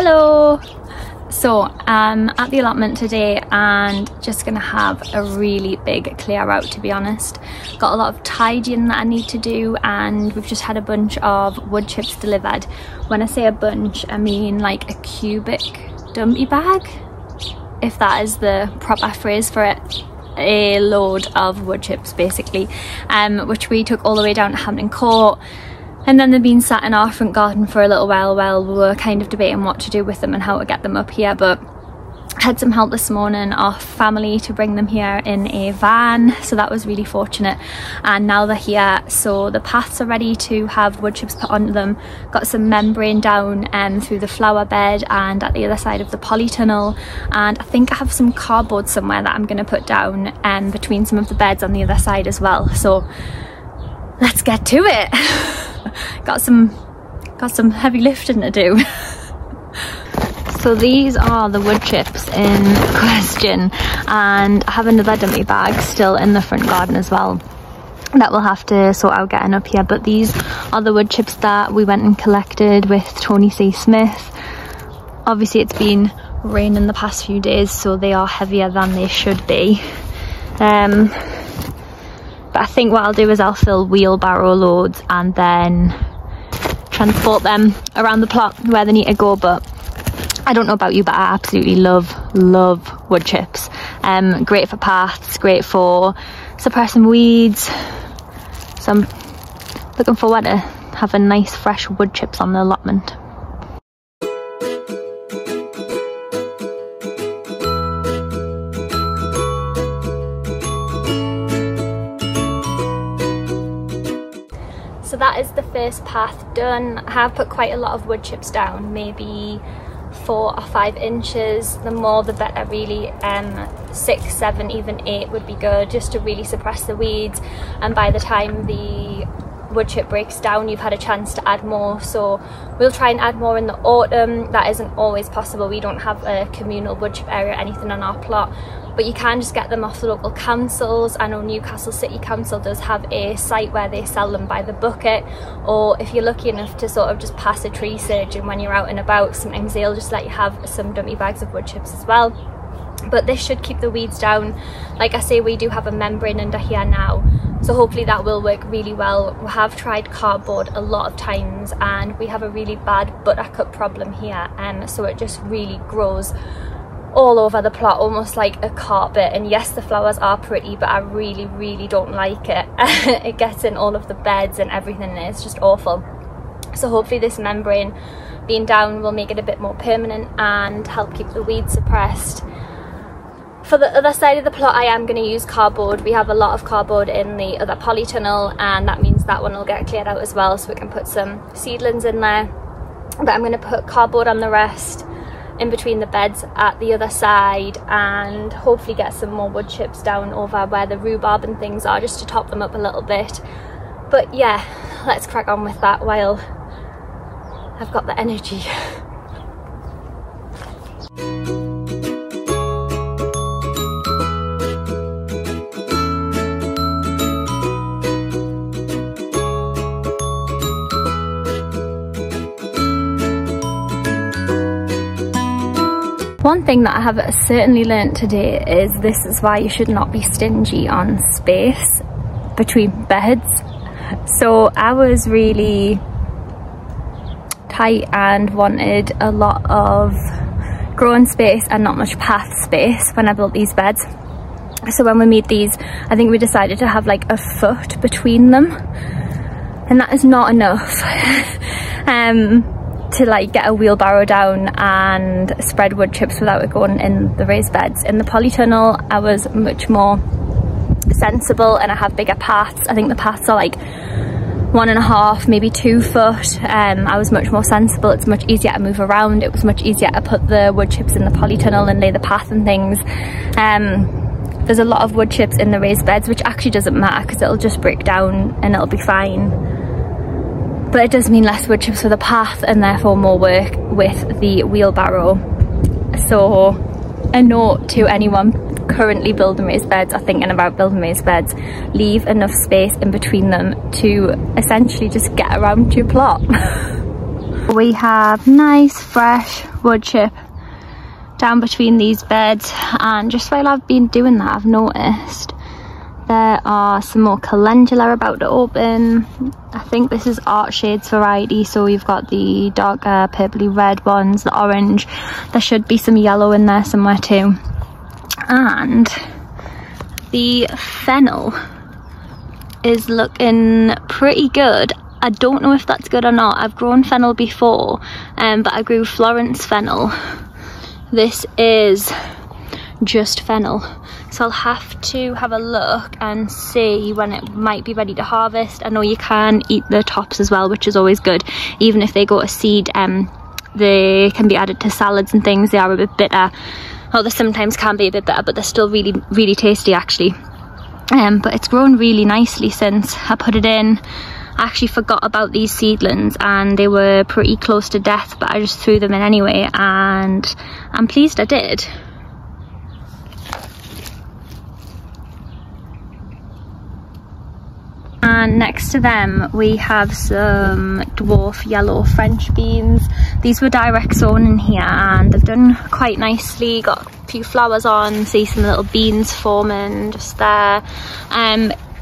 Hello! So I'm at the allotment today and just gonna have a really big clear out, to be honest. Got a lot of tidying that I need to do, and we've just had a bunch of wood chips delivered. When I say a bunch, I mean like a cubic dumpy bag, if that is the proper phrase for it. A load of wood chips basically, which we took all the way down to Hampton Court. And then they've been sat in our front garden for a little while we were kind of debating what to do with them and how to get them up here, but I had some help this morning off family to bring them here in a van, so that was really fortunate. And now they're here, so the paths are ready to have wood chips put onto them. Got some membrane down through the flower bed and at the other side of the polytunnel, and I think I have some cardboard somewhere that I'm going to put down between some of the beds on the other side as well. So let's get to it. got some heavy lifting to do. So these are the wood chips in question, and I have another dumpy bag still in the front garden as well that we'll have to sort out getting up here. But these are the wood chips that we went and collected with Tony C. Smith. Obviously it's been raining the past few days, so they are heavier than they should be. But I think what I'll do is I'll fill wheelbarrow loads and then transport them around the plot where they need to go. But I don't know about you, but I absolutely love wood chips. Great for paths, great for suppressing weeds. So I'm looking forward to having nice fresh wood chips on the allotment. So that is the first path done. I have put quite a lot of wood chips down, maybe 4 or 5 inches. The more the better really. 6, 7, even 8 would be good, just to really suppress the weeds. And by the time the wood chip breaks down, you've had a chance to add more. So we'll try and add more in the autumn. That isn't always possible. We don't have a communal wood chip area or anything on our plot, but you can just get them off the local councils. I know Newcastle City Council does have a site where they sell them by the bucket, or if you're lucky enough to sort of just pass a tree surgeon when you're out and about, sometimes they'll just let you have some dummy bags of wood chips as well. But this should keep the weeds down. Like I say, we do have a membrane under here now, so hopefully that will work really well. We have tried cardboard a lot of times and we have a really bad buttercup problem here, so it just really grows all over the plot, almost like a carpet. And yes, the flowers are pretty, but I really don't like it. It gets in all of the beds and everything, and it's just awful. So hopefully this membrane being down will make it a bit more permanent and help keep the weeds suppressed. For the other side of the plot, I am going to use cardboard. We have a lot of cardboard in the other polytunnel, and that means that one will get cleared out as well, so we can put some seedlings in there. But I'm going to put cardboard on the rest in between the beds at the other side, and hopefully get some more wood chips down over where the rhubarb and things are, just to top them up a little bit. But yeah, let's crack on with that while I've got the energy. One thing that I have certainly learnt today is this is why you should not be stingy on space between beds. So I was really tight and wanted a lot of growing space and not much path space when I built these beds. So when we made these, I think we decided to have like a foot between them, and that is not enough. To like get a wheelbarrow down and spread wood chips without it going in the raised beds. In the polytunnel I was much more sensible, and I have bigger paths. I think the paths are like 1.5, maybe 2 foot. I was much more sensible. It's much easier to move around. It was much easier to put the wood chips in the polytunnel and lay the path and things. There's a lot of wood chips in the raised beds, which actually doesn't matter because it'll just break down and it'll be fine. But it does mean less wood chips for the path and therefore more work with the wheelbarrow. So a note to anyone currently building raised beds or thinking about building raised beds, leave enough space in between them to essentially just get around your plot. We have nice fresh wood chip down between these beds, and just while I've been doing that, I've noticed there are some more calendula about to open. I think this is art shades variety, so you've got the darker purpley red ones, the orange. There should be some yellow in there somewhere too. And the fennel is looking pretty good. I don't know if that's good or not. I've grown fennel before, but I grew Florence fennel. This is just fennel, so I'll have to have a look and see when it might be ready to harvest. I know you can eat the tops as well, which is always good. Even if they go to seed, they can be added to salads and things. They are a bit bitter, or they sometimes can be a bit bitter, but they're still really tasty actually. But it's grown really nicely since I put it in. I actually forgot about these seedlings and they were pretty close to death, but I just threw them in anyway, and I'm pleased I did. And next to them we have some dwarf yellow French beans. These were direct sown in here and they've done quite nicely, got a few flowers on, see some little beans forming just there.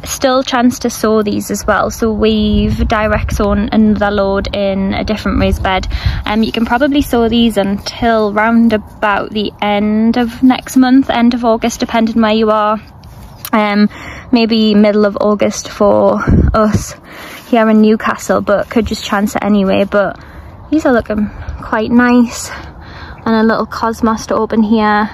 Still chance to sow these as well, so we've direct sown another load in a different raised bed. You can probably sow these until round about the end of next month, end of August, depending where you are. Maybe middle of August for us here in Newcastle, but could just chance it anyway. But these are looking quite nice, and a little cosmos to open here.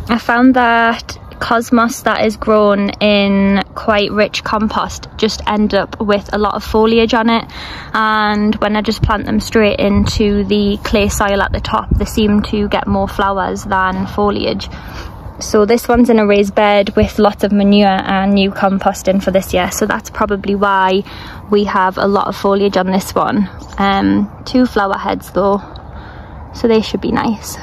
I found that cosmos that is grown in quite rich compost just end up with a lot of foliage on it, and when I just plant them straight into the clay soil at the top, they seem to get more flowers than foliage. So this one's in a raised bed with lots of manure and new compost in for this year, so that's probably why we have a lot of foliage on this one. 2 flower heads though, so they should be nice.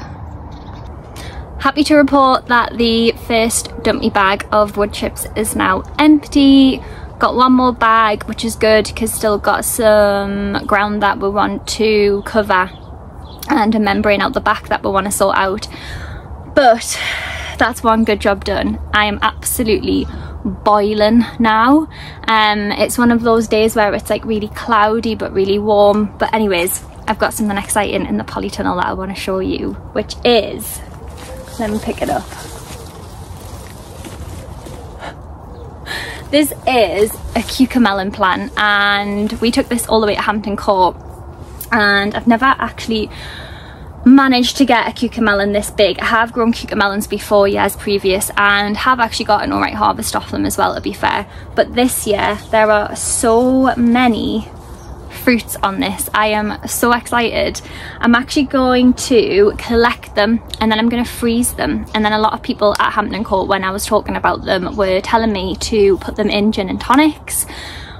Happy to report that the first dumpy bag of wood chips is now empty. Got one more bag, which is good because still got some ground that we want to cover and a membrane out the back that we want to sort out. But that's one good job done. I am absolutely boiling now. It's one of those days where it's like really cloudy but really warm. But anyways, I've got something exciting in the Polytunnel that I want to show you, which is, let me pick it up. This is a Cucamelon plant, and we took this all the way to Hampton Court, and I've never actually managed to get a Cucamelon this big. I have grown Cucamelons before, years previous, and have actually got an alright harvest off them as well, to be fair. But this year there are so many fruits on this. I am so excited. I'm actually going to collect them and then I'm going to freeze them, and then a lot of people at Hampton Court, when I was talking about them, were telling me to put them in gin and tonics,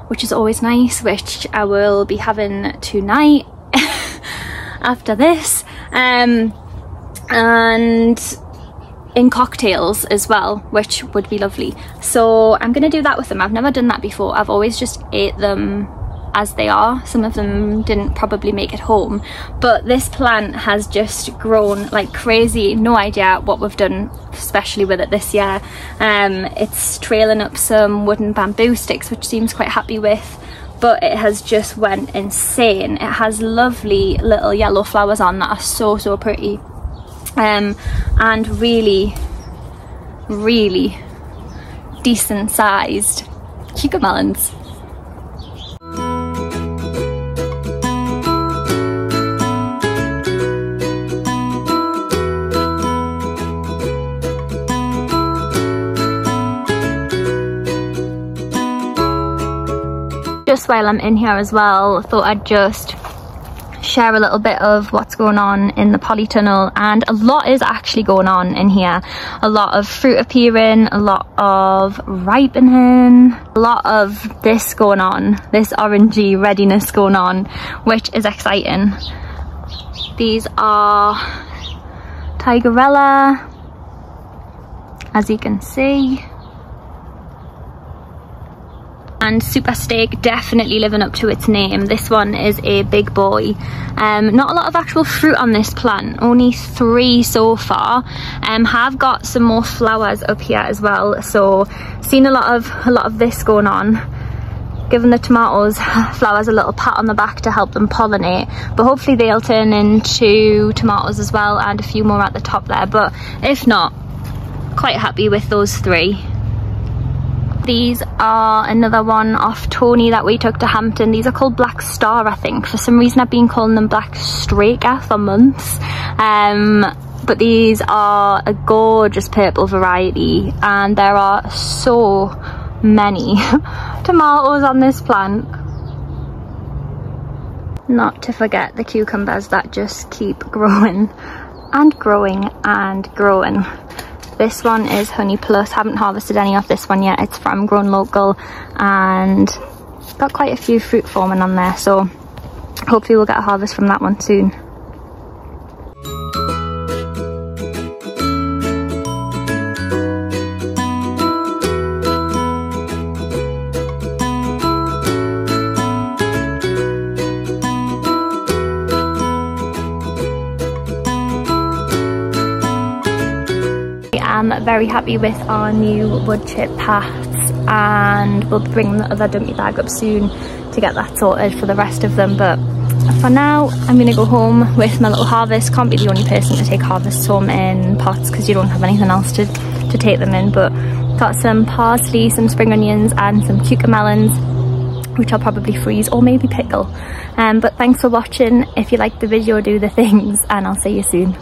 which is always nice, which I will be having tonight after this, and in cocktails as well, which would be lovely. So I'm gonna do that with them. I've never done that before. I've always just ate them as they are. Some of them didn't probably make it home, but this plant has just grown like crazy. No idea what we've done especially with it this year. It's trailing up some wooden bamboo sticks, which seems quite happy with, but it has just went insane. It has lovely little yellow flowers on that are so pretty, and really decent sized Cucamelons. Just while I'm in here as well, thought I'd just share a little bit of what's going on in the Polytunnel, and a lot is actually going on in here. A lot of fruit appearing, a lot of ripening, a lot of this going on, this orangey readiness going on, which is exciting. These are Tigerella, as you can see. And Super Steak definitely living up to its name. This one is a big boy. Not a lot of actual fruit on this plant, only 3 so far. Have got some more flowers up here as well, so seen a lot of this going on. Giving the tomatoes flowers a little pat on the back to help them pollinate, but hopefully they'll turn into tomatoes as well, and a few more at the top there. But if not, quite happy with those 3. These are another one off Tony that we took to Hampton. These are called Black Star, I think. For some reason I've been calling them Black Straker for months. But these are a gorgeous purple variety, and there are so many tomatoes on this plant. Not to forget the cucumbers that just keep growing and growing and growing. This one is Honey Plus. Haven't harvested any of this one yet. It's from Grown Local and got quite a few fruit forming on there, so hopefully we'll get a harvest from that one soon. I'm very happy with our new wood chip paths, and we'll bring the other dumpy bag up soon to get that sorted for the rest of them. But for now, I'm going to go home with my little harvest. Can't be the only person to take harvests home in pots because you don't have anything else to take them in, but got some parsley, some spring onions and some cucamelons, which I'll probably freeze or maybe pickle. But thanks for watching. If you liked the video, do the things, and I'll see you soon.